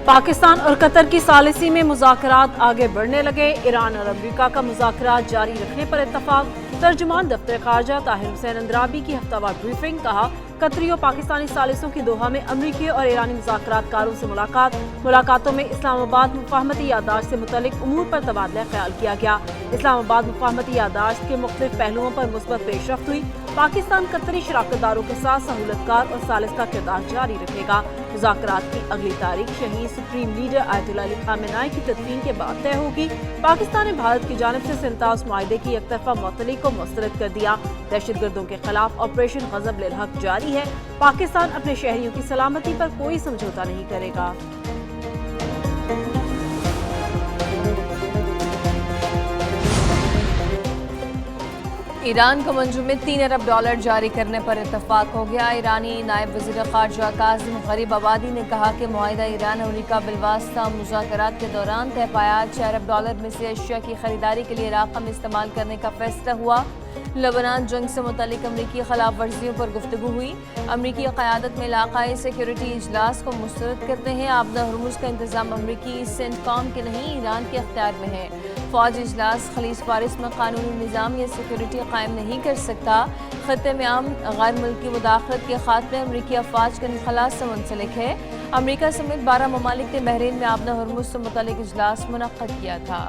पाकिस्तान और कतर की सालिसी में मुज़ाकरात आगे बढ़ने लगे। ईरान और अमेरिका का मुज़ाकरात जारी रखने पर इत्तफाक। तर्जुमान दफ्तर खारजा ताहिर हुसैन अंद्राबी की हफ्तावार ब्रीफिंग। कहा, कतरी और पाकिस्तानी सालिसों की दोहा में अमरीकी और ईरानी मुज़ाकरातकारों से मुलाकातों में इस्लामाबाद मुफाहमती यादाश्त से मुतल्लिक उमूर पर तबादला ख्याल किया गया। इस्लामाबाद मुफाहमती यादाश्त के मुख्तलिफ पहलुओं पर मुस्बत पेशरफ्त हुई। पाकिस्तान कतरी शराकतदारों के साथ सहूलतकार और सालिस का किरदार जारी रखेगा। मुज़ाकरात की अगली तारीख शहीद supreme leader Ayatollah Ali Khamenei की तदफीन के बाद तय होगी। पाकिस्तान ने भारत की जानिब से सिंतास मुआहदे की एकतरफा मुअत्तली को मुस्तरद कर दिया। दहशतगर्दों के खिलाफ ऑपरेशन गज़ब लिल हक जारी है। पाकिस्तान अपने शहरियों की सलामती पर कोई समझौता नहीं करेगा। ईरान को मंजूर में $3 अरब जारी करने पर इत्तफाक हो गया। ईरानी नायब वज़ीर ख़ारजा काज़िम गरीब आबादी ने कहा कि मुआहिदा ईरान अमेरिका बिलवास्ता मुज़ाकरात के दौरान तय पाया। $6 अरब में से अशिया की खरीदारी के लिए रकम इस्तेमाल करने का फैसला हुआ। लबनान जंग से मुतालिक अमरीकी खिलाफ वर्जियों पर गुफ्तगू हुई। अमरीकी क़यादत में इलाक़ाई सिक्योरिटी इजलास को मुस्तरद करते हैं। आबदा हुर्मुज़ का इंतज़ाम अमरीकी सेंटकॉम के नहीं ईरान के अख्तियार में है। फ़ौज इजलास खलीज फारिस में कानूनी निज़ाम या सिक्योरिटी कायम नहीं कर सकता। ख़त्ते में आम गैर मुल्की मुदाखलत के खात्मे अमरीकी अफ़वाज के इनखलास से मुंसलिक है। अमरीका समेत 12 ममालिक ने बहरीन में आबदा हुर्मुज़ से मुतालिक इजलास मुनक्कद किया था।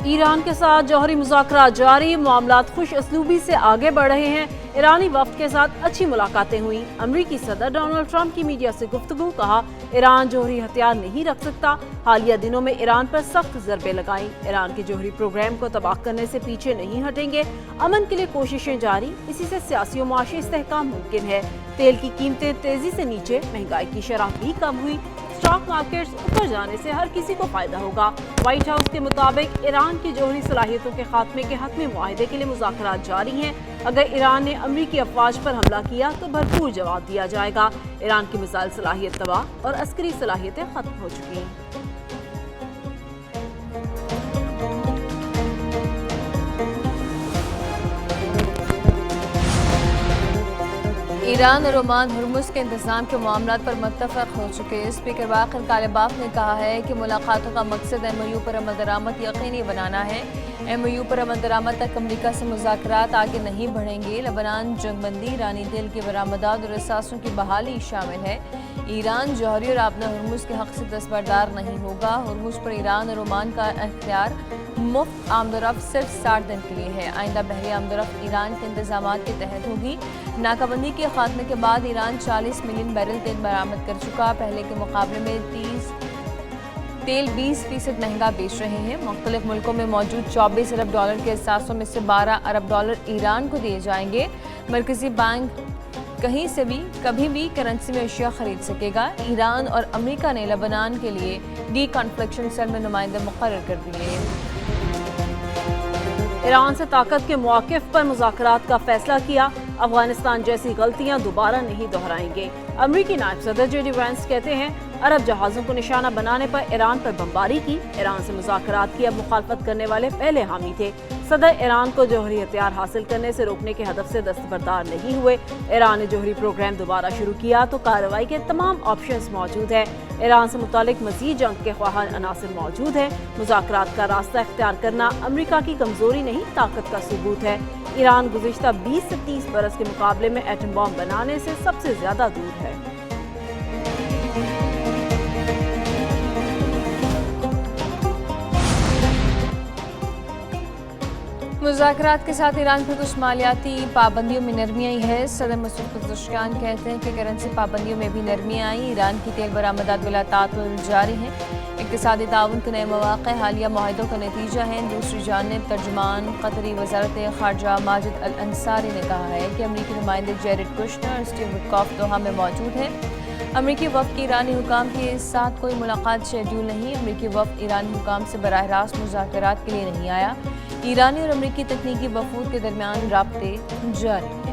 ईरान के साथ जौहरी मुज़ाकरात जारी। मामलात खुश असलूबी से आगे बढ़ रहे हैं। ईरानी वफ़द के साथ अच्छी मुलाकातें हुई। अमरीकी सदर डोनाल्ड ट्रंप की मीडिया से गुफ्तगू। कहा, ईरान जौहरी हथियार नहीं रख सकता। हालिया दिनों में ईरान पर सख्त ज़रबे लगाई। ईरान के जौहरी प्रोग्राम को तबाह करने से पीछे नहीं हटेंगे। अमन के लिए कोशिशें जारी। इसी से सियासी और माशी इस्तेहकाम मुमकिन है। तेल की कीमतें तेजी से नीचे, महंगाई की शरह भी कम हुई। स्टॉक मार्केट्स ऊपर जाने से हर किसी को फायदा होगा। व्हाइट हाउस के मुताबिक ईरान की जौहरी सलाहियतों के खात्मे के हक में मुआहदे के लिए मुज़ाकरात जारी हैं। अगर ईरान ने अमरीकी अफवाज पर हमला किया तो भरपूर जवाब दिया जाएगा। ईरान की मिसाइल सलाहियत तबाह और अस्करी सलाहियतें खत्म हो चुकी हैं। ईरान और ओमान हुर्मुज़ के इंतज़ाम के मामलात पर मुत्तफ़क़ हो चुके हैं। स्पीकर बाक़र कालिबाफ ने कहा है कि मुलाकातों का मकसद MOU पर अमल दरामद यकीनी बनाना है। MOU पर अमल दरामद तक अमरीका से मुज़ाकरात आगे नहीं बढ़ेंगे। लबनान जंगबंदी, ईरानी तेल की बरामदात और असासों की बहाली शामिल है। ईरान जौहरी और आबदा हुर्मुज़ के हक़ से दस्तबरदार नहीं होगा। हुर्मुज़ पर ईरान और ओमान का इख्तियार मुफ्त आमदोरफ्त सिर्फ 60 दिन के लिए है। आइंदा बहरी आमदोरफ्त ईरान के इंतज़ामात के तहत होगी। नाकाबंदी के खात्मे के बाद ईरान 40 मिलियन बैरल तेल बरामद कर चुका। पहले के मुकाबले में तेल 20% महंगा बेच रहे हैं। मुख्तलिफ मुल्कों में मौजूद $24 अरब के असासों में से $12 अरब ईरान को दिए जाएंगे। मरकजी बैंक कहीं से भी कभी भी करेंसी में अशिया खरीद सकेगा। ईरान और अमेरिका ने लबनान के लिए डी कॉन्फ्लिक्शन सेल में नुमाइंदे मुकर्रर कर दिए हैं। ईरान से ताकत के मौक़िफ़ पर मुज़ाकरात का फैसला किया। अफगानिस्तान जैसी गलतियां दोबारा नहीं दोहराएंगे। अमरीकी नायब सदर JD वैंस कहते हैं, अरब जहाज़ों को निशाना बनाने पर ईरान पर बमबारी की। ईरान से मुज़ाकरात की अब मुखालफत करने वाले पहले हामी थे। सदर ईरान को जौहरी हथियार हासिल करने से रोकने के हदफ से दस्तबरदार नहीं हुए। ईरान ने जौहरी प्रोग्राम दोबारा शुरू किया तो कार्रवाई के तमाम ऑप्शंस मौजूद है। ईरान से मुतालिक मज़ीद जंग के ख्वाह अनासिर मौजूद है। मुज़ाकरात का रास्ता इख्तियार करना अमरीका की कमज़ोरी नहीं, ताकत का सबूत है। ईरान गुज़िश्ता 20 से 30 बरस के मुकाबले में एटम बॉम्ब बनाने से सबसे ज़्यादा दूर है। मुज़ाकरात के साथ ईरान पर कुछ मालियाती पाबंदियों में नरमी आई है। सदर मसूद पज़ेश्कियान कहते हैं कि करेंसी पाबंदियों में भी नरमी आई। ईरान की तेल बरामदात बिला तातुल जारी हैं। इक़्तिसादी ताउन के नए मौक़े हालिया मुआहिदों का नतीजा है। दूसरी जानिब तर्जुमान कतरी वज़ारत ख़ारजा माजिद अल अंसारी ने कहा है कि अमरीकी नुमाइंदे जेरेड कुश्नर और स्टीव विटकॉफ़ दोहा में मौजूद हैं। अमरीकी वफ़द की ईरानी हुकाम के साथ कोई मुलाकात शेड्यूल नहीं। अमरीकी वफ़द ईरानी हुकाम से बराह रास्त मुज़ाकरात के लिए नहीं आया। ईरानी और अमरीकी तकनीकी वफ़ूद के दरमियान राब्ते जारी हैं।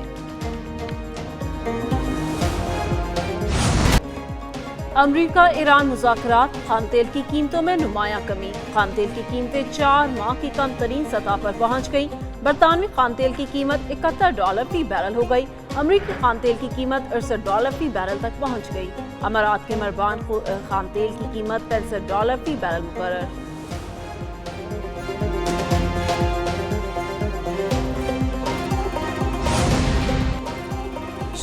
अमरीका ईरान मुज़ाकरात। खान तेल की कीमतों में नुमायां कमी। खान तेल की कीमतें 4 माह की कम तरीन सतह पर पहुँच गई। बरतानवी खान तेल की कीमत $71 फी बैरल हो गई। امریکی خام تیل کی قیمت $68 فی بیرل تک پہنچ گئی۔ امارات کے مربان خام تیل کی قیمت $65 فی بیرل مقرر۔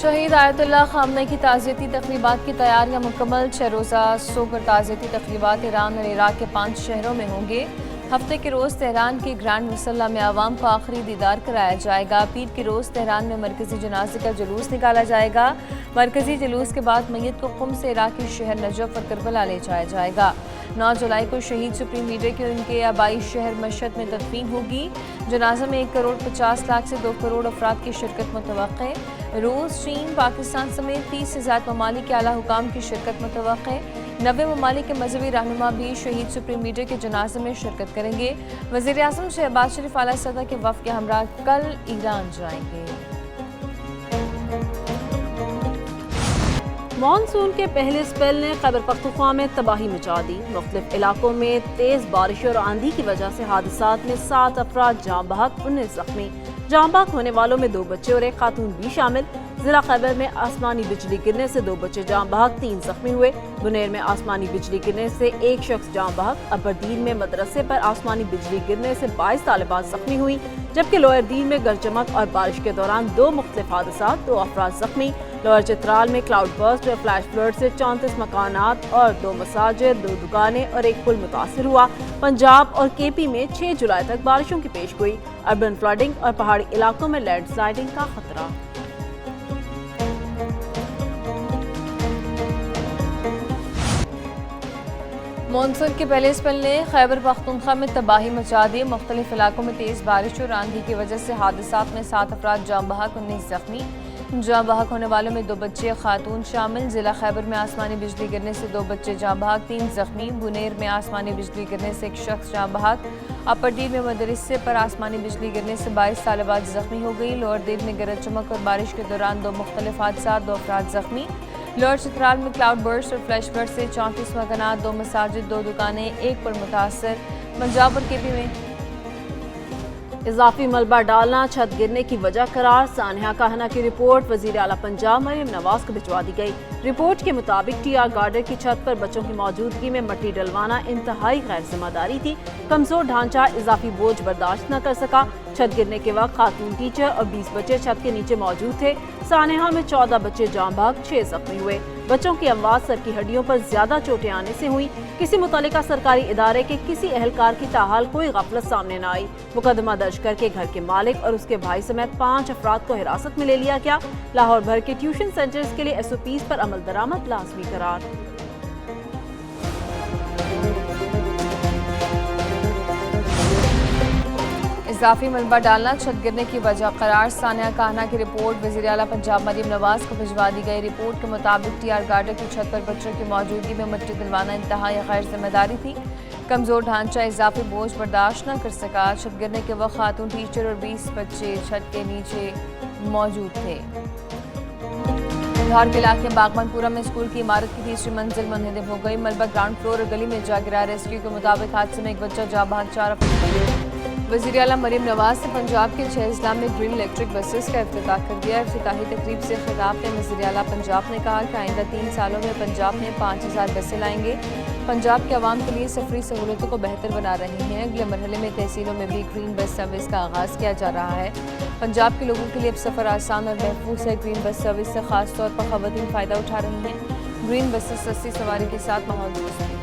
شہید آیت اللہ خامنہ کی تعزیتی تقریبات کی تیاریاں مکمل۔ 6 روزہ سوگر تعزیتی تقریبات ایران اور عراق کے 5 شہروں میں ہوں گے۔ ہفتے کے روز تہران کے گرینڈ مسلح میں عوام کو آخری دیدار کرایا جائے گا۔ پیر کے روز تہران میں مرکزی جنازے کا جلوس نکالا جائے گا۔ مرکزی جلوس کے بعد میت کو قم سے عراقی شہر نجف اور کربلا لے جایا جائے گا۔ 9 جولائی کو شہید سپریم لیڈر کے ان کے آبائی شہر مشہد میں تدفین ہوگی۔ جنازہ میں 1,50,00,000 سے 2 کروڑ افراد کی شرکت متوقع ہے۔ روس، چین، پاکستان سمیت 30 سے زائد ممالک کے اعلیٰ حکام کی شرکت متوقع ہے۔ 90 ممالک کے مذہبی رہنما بھی شہید سپریم لیڈر کے جنازے میں شرکت کریں گے۔ وزیر اعظم شہباز شریف اعلیٰ سطح کے وفد کے ہمراہ کل ایران جائیں گے۔ مانسون کے پہلے سپیل نے خیبر پختونخوا میں تباہی مچا دی۔ مختلف علاقوں میں تیز بارش اور آندھی کی وجہ سے حادثات میں 7 افراد جاں بحق، 19 زخمی۔ جاں بحق ہونے والوں میں 2 بچے اور 1 خاتون بھی شامل۔ ضلع خیبر میں آسمانی بجلی گرنے سے 2 بچے جاں بحق، 3 زخمی ہوئے۔ بنیر میں آسمانی بجلی گرنے سے 1 شخص جاں بحق۔ ابردین میں مدرسے پر آسمانی بجلی گرنے سے 22 طالبات زخمی ہوئی، جبکہ لوئر دین میں گرج چمک اور بارش کے دوران 2 مختلف حادثات، 2 افراد زخمی۔ لوئر چترال میں کلاؤڈ برسٹ اور فلیش فلڈ سے 34 مکانات اور 2 مساجد، 2 دکانیں اور 1 پل متاثر ہوا۔ پنجاب اور کے پی میں 6 جولائی تک بارشوں کی پیش گوئی۔ اربن فلڈنگ اور پہاڑی علاقوں میں لینڈ سلائڈنگ کا خطرہ۔ مانسون کے پہلے سپیل نے خیبر پختونخوا میں تباہی مچا دی۔ مختلف علاقوں میں تیز بارش اور آندھی کی وجہ سے حادثات میں 7 افراد جاں بحق، 19 زخمی۔ جاں بحق ہونے والوں میں 2 بچے، خاتون شامل۔ ضلع خیبر میں آسمانی بجلی گرنے سے 2 بچے جاں بحق، 3 زخمی۔ بنیر میں آسمانی بجلی گرنے سے 1 شخص جاں بحق۔ اپردین میں مدرسے پر آسمانی بجلی گرنے سے 22 طالبات زخمی ہو گئی۔ لوئر دین میں گرج چمک اور بارش کے دوران 2 مختلف حادثات، 2 افراد زخمی۔ لوئر چترال میں کلاؤڈ برسٹ اور فلیش فلڈ سے 34 مکانات، 2 مساجد، 2 دکانیں، 1 پل متاثر۔ پنجاب اور کے پی میں اضافی ملبہ ڈالنا چھت گرنے کی وجہ قرار۔ سانحہ کاہنہ کی رپورٹ وزیر اعلیٰ پنجاب مریم نواز کو بھجوا دی گئی۔ رپورٹ کے مطابق ٹی آر گارڈر کی چھت پر بچوں کی موجودگی میں مٹی ڈلوانا انتہائی غیر ذمہ داری تھی۔ کمزور ڈھانچہ اضافی بوجھ برداشت نہ کر سکا۔ چھت گرنے کے وقت خاتون ٹیچر اور 20 بچے چھت کے نیچے موجود تھے۔ سانحہ میں 14 بچے جاں بحق، 6 زخمی ہوئے۔ بچوں کی اموات سر کی ہڈیوں پر زیادہ چوٹیں آنے سے ہوئی۔ کسی متعلقہ سرکاری ادارے کے کسی اہلکار کی تاحال کوئی غفلت سامنے نہ آئی۔ مقدمہ درج کر کے گھر کے مالک اور اس کے بھائی سمیت 5 افراد کو حراست میں لے لیا گیا۔ لاہور بھر کے ٹیوشن سینٹرز کے لیے SOPs پر عمل درآمد لازمی قرار۔ اضافی ملبہ ڈالنا چھت گرنے کی وجہ قرار۔ سانحہ کاہنہ کی رپورٹ وزیر اعلیٰ پنجاب مریم نواز کو بھجوا دی گئی۔ رپورٹ کے مطابق ٹی آر گارڈر کی چھت پر بچوں کی موجودگی میں مٹی ڈلوانا انتہائی غیر ذمہ داری تھی۔ کمزور ڈھانچہ اضافی بوجھ برداشت نہ کر سکا۔ چھت گرنے کے وقت خاتون ٹیچر اور 20 بچے چھت کے نیچے موجود تھے۔ لاہور کے علاقے باغبان پورہ میں اسکول کی عمارت کی 3ری منزل منہدم ہو گئی۔ ملبہ گراؤنڈ فلور اور گلی میں جا گرا۔ ریسکیو کے مطابق حادثے میں 1 بچہ جاں بحق، 4 افراد۔ وزیر اعلیٰ مریم نواز نے پنجاب کے 6 اضلاع میں گرین الیکٹرک بسز کا افتتاح کر دیا۔ افتتاحی تقریب سے خطاب میں وزیر اعلیٰ پنجاب نے کہا کہ آئندہ 3 سالوں میں پنجاب میں 5000 بسیں لائیں گے۔ پنجاب کے عوام کے لیے سفری سہولتوں کو بہتر بنا رہے ہیں۔ اگلے مرحلے میں تحصیلوں میں بھی گرین بس سروس کا آغاز کیا جا رہا ہے۔ پنجاب کے لوگوں کے لیے اب سفر آسان اور محفوظ ہے۔ گرین بس سروس سے خاص طور پر خواتین فائدہ اٹھا رہی ہیں۔ گرین بسیں سستی سواری کے ساتھ ماحول دوست ہیں۔